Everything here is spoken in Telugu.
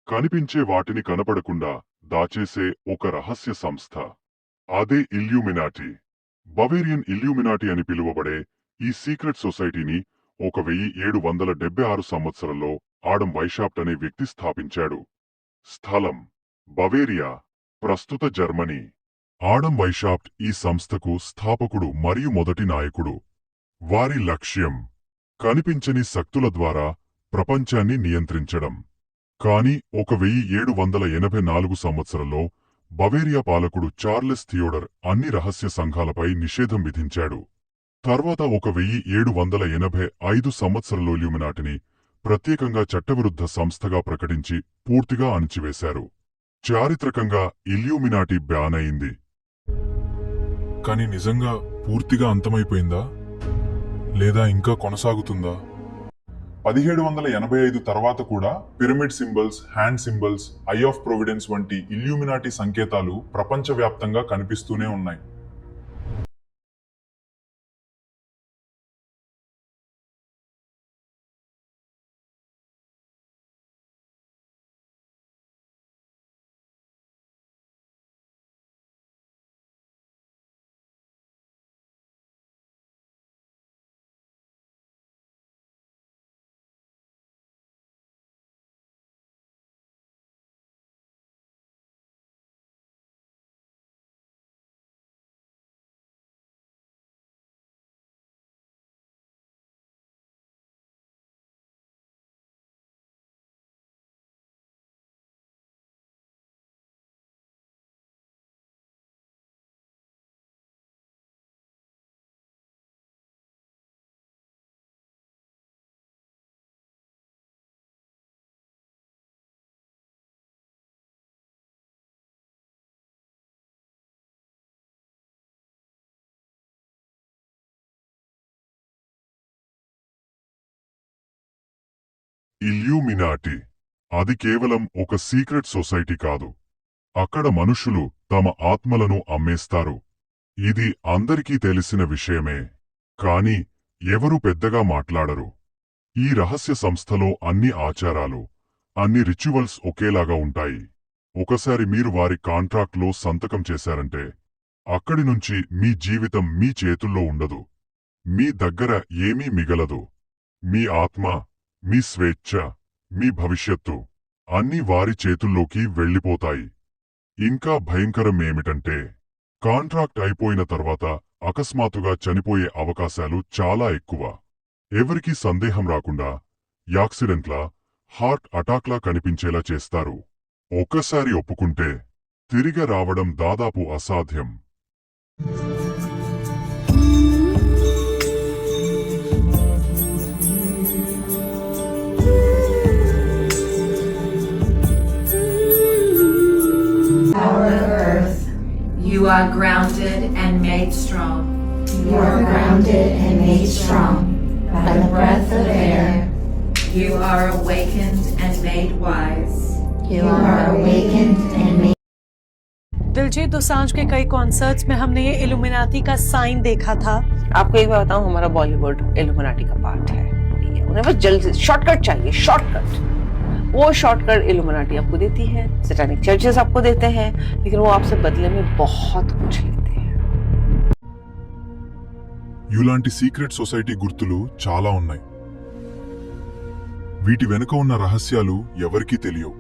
కనిపించే వాటిని కనపడకుండా దాచేసే ఒక రహస్య సంస్థ. అదే ఇల్యూమినాటి. బవేరియన్ ఇల్యూమినాటి అని పిలువబడే ఈ సీక్రెట్ సొసైటీని 1776 సంవత్సరంలో ఆడమ్ వైషాప్ట్ అనే వ్యక్తి స్థాపించాడు. స్థలం బవేరియా, ప్రస్తుత జర్మనీ. ఆడమ్ వైషాప్ట్ ఈ సంస్థకు స్థాపకుడు మరియు మొదటి నాయకుడు. వారి లక్ష్యం కనిపించని శక్తుల ద్వారా ప్రపంచాన్ని నియంత్రించడం. కాని 1784 సంవత్సరంలో బవేరియా పాలకుడు చార్లెస్ థియోడర్ అన్ని రహస్య సంఘాలపై నిషేధం విధించాడు. తర్వాత 1785 సంవత్సరంలో ఇల్యూమినాటిని ప్రత్యేకంగా చట్టవిరుద్ధ సంస్థగా ప్రకటించి పూర్తిగా అణిచివేశారు. చారిత్రకంగా ఇల్యూమినాటి బ్యాన్ అయింది. కానీ నిజంగా పూర్తిగా అంతమైపోయిందా లేదా ఇంకా కొనసాగుతుందా? 1785 తర్వాత కూడా pyramid symbols, hand symbols, I of providence వంటి ఇల్యూమినాటి సంకేతాలు ప్రపంచవ్యాప్తంగా కనిపిస్తూనే ఉన్నాయి. ఇల్యూమినాటి అది కేవలం ఒక సీక్రెట్ సొసైటీ కాదు. అక్కడ మనుషులు తమ ఆత్మలను అమ్మేస్తారు. ఇది అందరికీ తెలిసిన విషయమే. కాని ఎవరూ పెద్దగా మాట్లాడరు. ఈ రహస్య సంస్థలో అన్ని ఆచారాలు, అన్ని రిచువల్స్ ఒకేలాగా ఉంటాయి. ఒకసారి మీరు వారి కాంట్రాక్ట్లో సంతకం చేశారంటే అక్కడి నుంచి మీ జీవితం మీ చేతుల్లో ఉండదు. మీ దగ్గర ఏమీ మిగలదు. మీ ఆత్మ, మీ స్వేచ్ఛ, మీ భవిష్యత్తు అన్నీ వారి చేతుల్లోకి వెళ్ళిపోతాయి. ఇంకా భయంకరమేమిటంటే కాంట్రాక్ట్ అయిపోయిన తర్వాత అకస్మాత్తుగా చనిపోయే అవకాశాలు చాలా ఎక్కువ. ఎవరికీ సందేహం రాకుండా యాక్సిడెంట్లా, హార్ట్ అటాక్లా కనిపించేలా చేస్తారు. ఒక్కసారి ఒప్పుకుంటే తిరిగి రావడం దాదాపు అసాధ్యం. You are grounded and made strong. You are grounded and made strong by the breath of air. You are awakened and made wise. You are awakened and made. Diljit Dosanjh के कई कॉन्सर्ट्स में हमने ये इल्यूमिनाटी का साइन देखा था। आपको एक बात बताऊं, हमारा बॉलीवुड इल्यूमिनाटी का पार्ट है। उन्हें बस जल्दी शॉर्टकट चाहिए, शॉर्टकट। वो शॉर्टकट इल्यूमिनाटी आपको देती है, सैटानिक चर्चेस आपको देते हैं, लेकिन वो आपसे बदले में बहुत कुछ लेते हैं। ఇలాంటి సీక్రెట్ సొసైటీ గుర్తులు చాలా ఉన్నాయి. వీటి వెనుక ఉన్న రహస్యాలు ఎవరికీ తెలియవు.